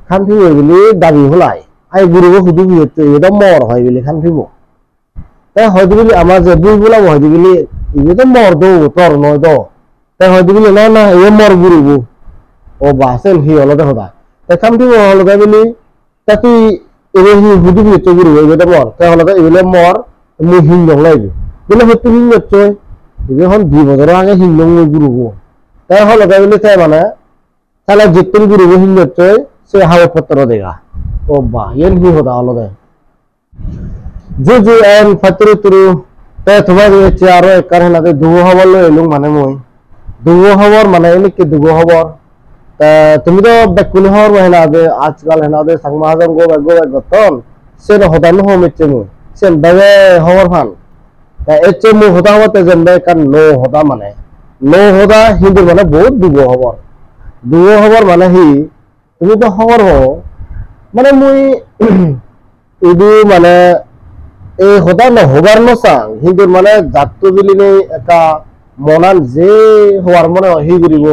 খান ফিবো বলে দাবি হলাই আই গুরুবো হুদু বিয়েতে এটা মর হয় বলে খান ফিবো তাই হয়তো বলি আমার যে বুই বলা হয়তো বলি এটা মর দো তোর নয় দো তাই হয়তো বলি না না এ মর গুরুবো ও বাসেন হি হলো দেখো দা তাই খান ফিবো হলো তাই বলি তা তুই এবে হি হুদু বিয়েতে গুরুবো এটা মর তাই হলো তাই এবেলে মর মু হিন্দং লাইবে বলে হয়তো হিন্দং চয় এবে হন 2 বছর আগে হিন্দং গুরুবো তাই হলো তাই বলি তাই মানে তাহলে জিতুন গুরুবো হিন্দং চয় সে হাওয়া পত্র দেগা ও বা yen hi hoda alode juju en fatru turu te thoma de charo ekar hena de dugo hobor lo elung mane moi dugo hobor mane ini ke dugo hobor ta tumi to bekul hobor hena de ajkal hena de sangma hazam go goton se no hoda no homiche moi sen bage hobor phan ta eche mu hoda hote jembe kan no hoda mane no hoda hindu mane bahut dugo hobor mane hi tumi to hobor ho মানে মুই ইদু মানে এই হতা না হবার নসাং হিন্দুর মানে জাতটো যদি নেই একটা মনান যে হওয়ার মনে হি করিব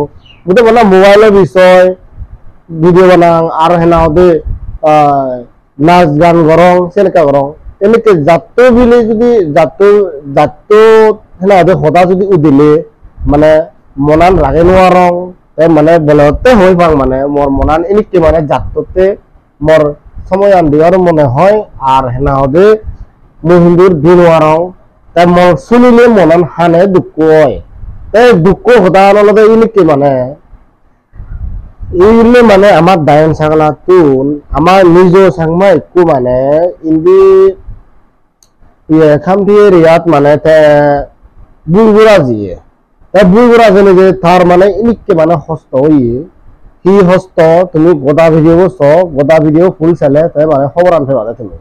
মুতে মানে মোবাইলের বিষয় ভিডিও বানাং আর হেনা ওদে নাচ গান গরং সেনেকা গরং এনেকে জাতটো বিলে যদি জাতটো হেনা ওদে হতা যদি উদিলে মানে মনান রাগে নোয়ারং তাই মানে বলতে হই পাং মানে মোর মনান এনেকে মানে জাতটোতে মোর সময় আন দিওয়ার মনে হয় আর হেনা হদে মু হিন্দুর দিন ওয়ারং তাই মোর শুনিলে মনান হানে দুঃখ হয় তাই দুঃখ হতা আনলতে ইনিকে মানে ইলে মানে আমার দায়ন সাগলা তুন আমার নিজ সাংমা একটু মানে ইন্দি ইয়ে খামটি রিয়াত মানে তে বুলগুড়া জিয়ে তাই বুলগুড়া জেনে যে তার মানে ইনিকে মানে হস্ত হইয়ে হি হস্ত তুমি গোটা ভিডিও ফুল চালে তাই মানে খবর আনতে পারে তুমি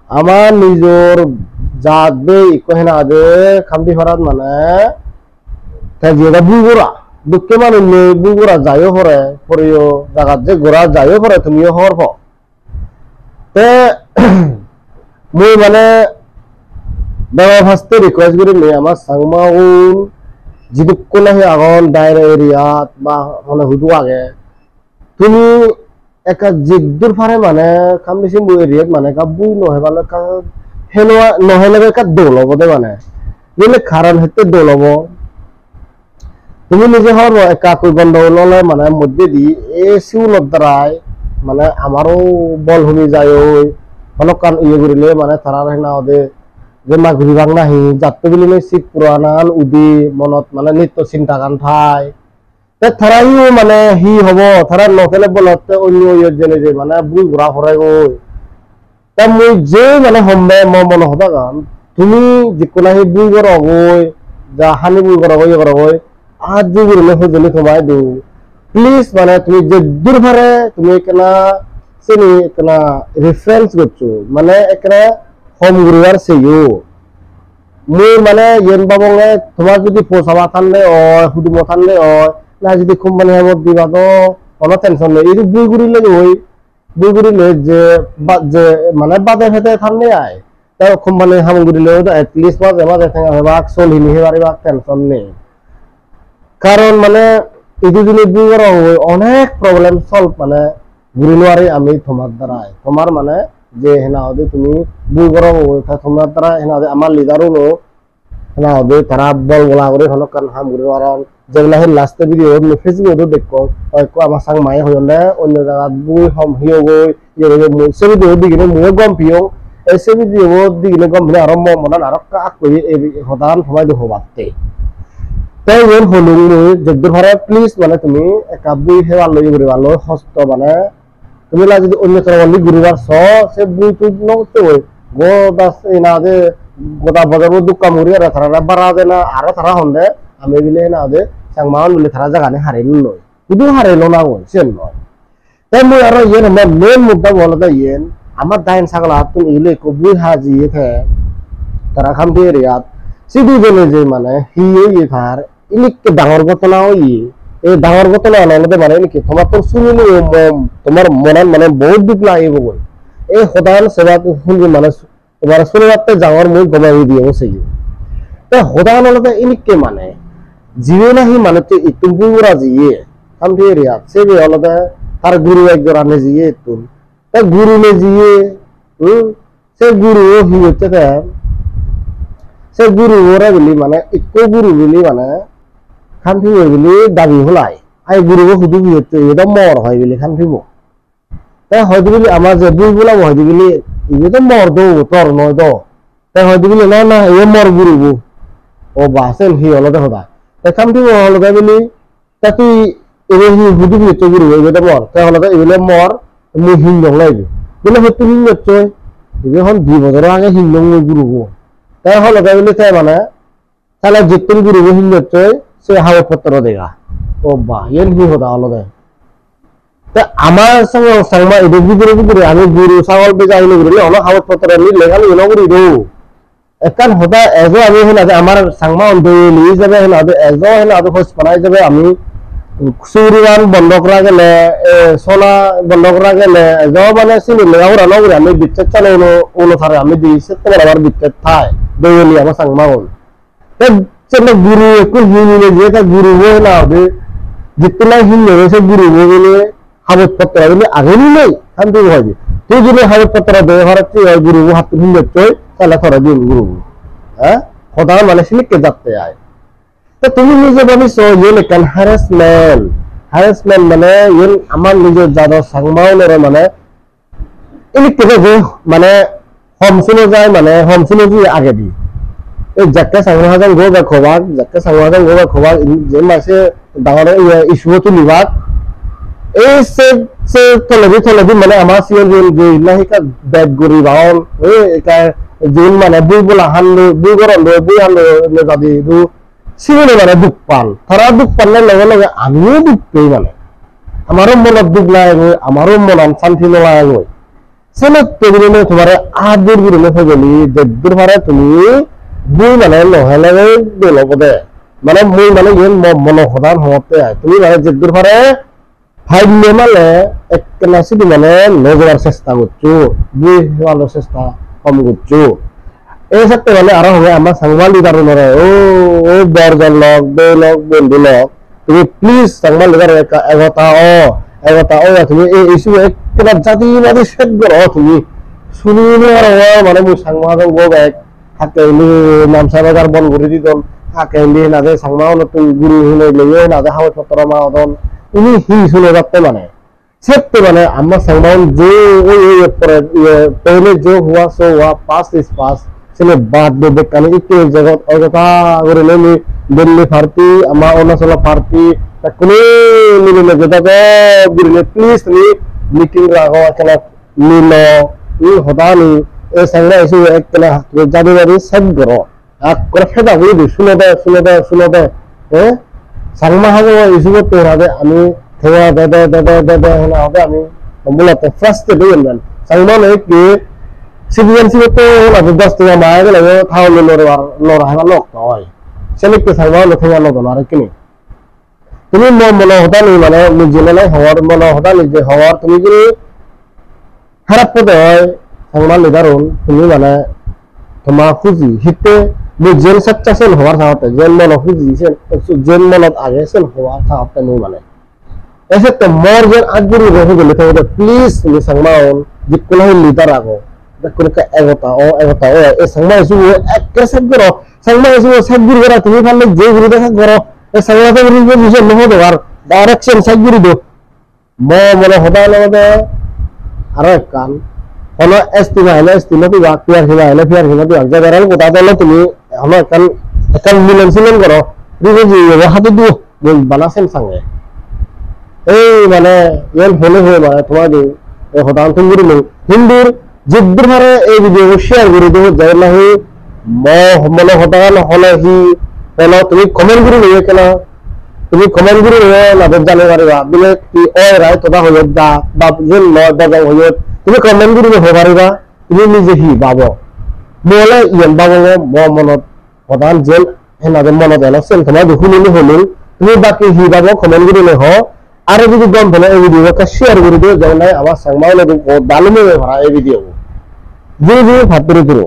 আমার নিজর জাত বে ইকহেনা দে খামটি ফরাত মানে তাই যেটা বুগুরা দুঃখে মানে বুগুরা যাইও হরে পরিও জাগাত যে গোড়া যাইও হরে তুমিও হর হ তে মুই মানে বাবা ফাস্তে রিকোয়েস্ট করি নে আমার সাংমা উন জিদুক নাহি আগন দায়রা এরিয়াত বা মানে হুদু আগে তুমি একা জিদ্দুর ফারে মানে কাম বেশি বই এরিয়াত মানে কা বুই নহে মানে কা হেনোয়া নহে লাগে কা দৌলব দে মানে বলে কারণ হতে দৌলব তুমি নিজে হর একা কই গন্ডগোল মানে মধ্যে দি এ সিউলত দ্বারাই মানে আমারও বল ভূমি যায় ওই হনকান ইয়ে করিলে মানে তারা হেনা ওদে যে মা ঘুরি ভাগ নাহি যাত্রা বিলিনে শীত পুরানান উদি মনত মানে নিত্য চিন্তা গান ঠাই থারাইও মানে হি হব থারা নকেলে বলতে অন্য ইয়ে জেনে যে মানে বুই ঘোরা ফরাই ওই তা মুই যে মানে হম্বে মন হতা গান তুমি যিকোনা হি বুই গর গই যা হানি বুই গর গই আজ যে গুরলে হজলি তোমায় দু প্লিজ মানে তুমি যে দূর ভারে তুমি কেনা সেনি কেনা রেফারেন্স করছো মানে একরা হোম গুরুয়ার সেও মুই মানে ইয়েন বাবঙ্গে তোমার যদি পোষাবা থানলে হয় হুদু মথানলে হয় না যদি কোম্পানি হামত দিবা তো কোনো টেনশন নেই এই বুই গুড়িলে ওই বুই গুড়িলে যে মানে বাদে ফেতে থানলে আয় তাও কোম্পানি হাম গুড়িলে তো এটলিস্ট মাঝে মাঝে ঠেঙা হেবাক চলি নিহে পারিবা টেনশন নেই কারণ মানে এই যদি বুই করা হয় অনেক প্রবলেম সলভ মানে গুড়িলোয়ারে আমি তোমার দ্বারাই তোমার মানে যে হেনা হদে তুমি বুই করা হয় তোমার দ্বারা হেনা হদে আমার লিডারও নো হেনা হদে তারা বল বলা করে হনক কান হাম গুড়িলোয়ার যেগুলা হে লাস্টে ভিডিও আমি ফেসবুকে দেখো হয়তো আমার সাং মায়ে হইলে অন্য জায়গা বুই হম হিও গই ইয়ে মই সে ভিডিও দিগিনে মই গম পিও এই সে ভিডিও দিগিনে গম ভিলে আরম্ভ মনান আর কাক কই এই হদান সময় দেখো বাতে তাই ওর হলুং মই জগদুর ভারে প্লিজ মানে তুমি একা বুই হেওয়া লই গরিবা লই হস্ত মানে তুমি লা যদি অন্য তরহ লি গরিবার স সে বুই তুই নতে ওই গো দাস ইনা দে গোটা বাজার দুকা মুরি আর তারা বারা দে না আর তারা হন্দে আমি বিলে না দে সাংমান বলে তারা জাগানে হারাইল নয় শুধু হারাইল না ওই সেন নয় তাই মই আর ইয়েন আমার মেন মুদ্দা বলতে ইয়েন আমার দাইন ছাগল হাতুন ইলে কবুই হাজি এথে তারা খামতে রিয়াত সিধু জেনে যে মানে হি ইয়ে থার ইলিকে ডাঙর ঘটনা ওই এই ডাঙর ঘটনা আনলতে মানে নাকি তোমার তো শুনিলে তোমার মনে মানে বহুত দুঃখ লাগিব বল এই সদান সেবা শুনি মানে তোমার শুনবাতে ডাঙর মই গমাই দিও সেই তাই সদান আনলতে ইলিকে মানে জিবে নাহি মানে তো ইতুবুরা জিয়ে খামতে রিয়াত সেবে আলাদা তার গুরু এক জোড়া নে জিয়ে তুন তা গুরু নে জিয়ে সে গুরু হি হচ্ছে সে গুরু ওরা বলি মানে ইকো গুরু বলি মানে খানফি বলি দাবি হলাই আই গুরু হুদু হি হচ্ছে এটা মর হয় বলি খানফিব তাই হয়তো বলি আমার যে বুই বলা হয়তো বলি ইবে তো মর দো তোর নয় দো তাই হয়তো বলি না না এ মর গুরু ও বাসেন হি হলো দেখো দা তাই খানফিব হলো তাই বলি তা তুই এবে হি হুদু হি হচ্ছে গুরু এবে তো মর তাই হলো তাই এবে মর মু হিন্দং লাইবে বলে হয়তো হিং হচ্ছে এবে হন 2 বছর আগে হিন্দং গুরু তাই হলো তাই বলি তাই মানে তাহলে জিতুন গুরু হিং হচ্ছে সে হাওয়া পত্র দেগা ও বা এন হি হতা হলো তাই তা আমার সঙ্গে সংমা এদের ভিতরে আমি গুরু ছাগল বেজা আইলে বলে অনেক কাগজ পত্র নি লেখালি এনে করি দো একান হতা এজো আমি হেনা যে আমার সংমা অন্ধে লিয়ে যাবে হেনা এজো হেনা খোঁজ পাই যাবে আমি সুরিরান বন্ধ করা গেলে সোনা বন্ধ করা গেলে এজো মানে সিনি লেখাও নগরে আমি বিচ্ছেদ চালে অনুসারে আমি দিয়েছি তোমার আমার বিচ্ছেদ থাই দইলি আমার সংমা হল চেনে গুরু একটু হিমিনে যে তা গুরু হেনা হবে जितना हिंदे से गुरु बोले हावत पत्र बोले आगे नहीं नहीं हम तो भाई तो जो हावत पत्र दे भारत से गुरु वो हाथ हिंदे चोय साला थोड़ा दिन गुरु हाँ खुदा माने से लिख के जाते आए तो तुम्हें मुझे बनी सो ये लेकिन हरेसमेंट माने ये अमान मुझे ज़्यादा संगमाओं ने माने इन्हीं के जो माने हम सुनो जाए माने हम सुनो जी आगे भी जक्के संगमाजन गो बखवाग जक्के संगमाजन गो बखवाग जे मासे डांगरे ये इशू तो निवाक से थोलबी माने आमार सियर जो नहीं का बैग गुरी बाउन का जिन माने बुई बोला हांडो बुई गरम दो बुई हांडो ने जादी दो सिवने माने दुख पान ने लगे आमियो दुख पे माने हमारो मन दुख लाए गए हमारो मन शांति लाए गए सेने तेरे में तुम्हारे आदर गुरु में फगली जद्दुर भारे तुम्ही बुई माने लगे बेलो बदे মানে মই মানে ইন মনোসদান হতে আয় তুমি মানে জেদ্দুর পারে ফাইলে মানে এক নাসিদি মানে নজরার চেষ্টা করছো বুই হওয়ার চেষ্টা কম করছো এই সাথে মানে আরো হবে আমার সাংবাদিক আর নরে ও বর্জন লোক বে লোক বন্ধু লোক তুমি প্লিজ সাংবাদিকের এগতা তুমি এই ইস্যু একটা জাতিবাদী সেট করো তুমি শুনিলে আর মানে মই সাংবাদিক গো ব্যাক থাকে নাম সারাগার বন করে দিতন Akendi nade sangmao no tu guru hine leye nade hawa patra ma odon ini hi suno jatte mane sette mane amma sangmao jo pehle jo hua so hua past is past sene baad de bekane ikke jagat ogata gore leni Delhi party amma Arunachal party takune mile le jeta ko gurule please ni meeting rago akala milo ni hodani e sangma isu ekala jadi dari sab garo করে ফেদা বলি দি শুনে দে Sangma Hago ইসুগো তো রাদে আমি থেয়া দে হনা হবে আমি মূলত frustrated হয়ে গেলাম সাংমা নে কি সিবিএনসি তো না 10 টাকা মায়া গেল থাউলে লড় হানা লোক হয় সেলিকে সাংমা নে থেয়া ন দলার কিনি তুমি মন হতা নি মানে নিজে নাই হওয়ার মন হতা নি যে হওয়ার তুমি যদি খারাপ পদে হয় সাংমা লিদারুন তুমি মানে তোমার খুঁজি হিতে वो जेल सच्चा सेल हवा था जेल मन हुई सेल जेल मन आगे सेल हवा था नहीं माने ऐसे तो मोर जेल आगुरी रह गए तो प्लीज ये संगमाओन जितना ही लीडर आगो जितना का एगोता ओ ए संगमा इशू एक कैसे करो संगमा इशू सब गुरु करा तुम्हें फाले जे गुरु देखा करो ए संगमा तो गुरु मुझे नहीं दो यार डायरेक्शन सब गुरु दो मो मन होता लगे अरे कान ono estimate tu waktu hina tu agja garal kota dalo tumi ono akan milen karo rigo ji hatu du bol banasen sange ei mane yen hole mane tomage e hodan tunguri lo hindur jiddur hare ei video share kore do jay nahi mo mono hodan hole hi ono tumi comment kore le kala তুমি comment করে না জানে পারিবা বলে কি ওই রায় তোদা হয়ে দা বা jail লয় দা হয়ে তুমি কমেন্ট করে হয়ে পারিবা তুমি নিজে হি বাবো বলে ইয়েন বাবো মনত প্রধান জেল হেনাদের মনত এলো সেল তোমার দেখুনি হলো তুমি বাকি হি বাবো কমেন্ট করে হ আর যদি গম বলে এই ভিডিওটা শেয়ার করে দিও যেন আমার সাংমাও লাগে দালুমে ভরা এই ভিডিও যে ভাবতে করো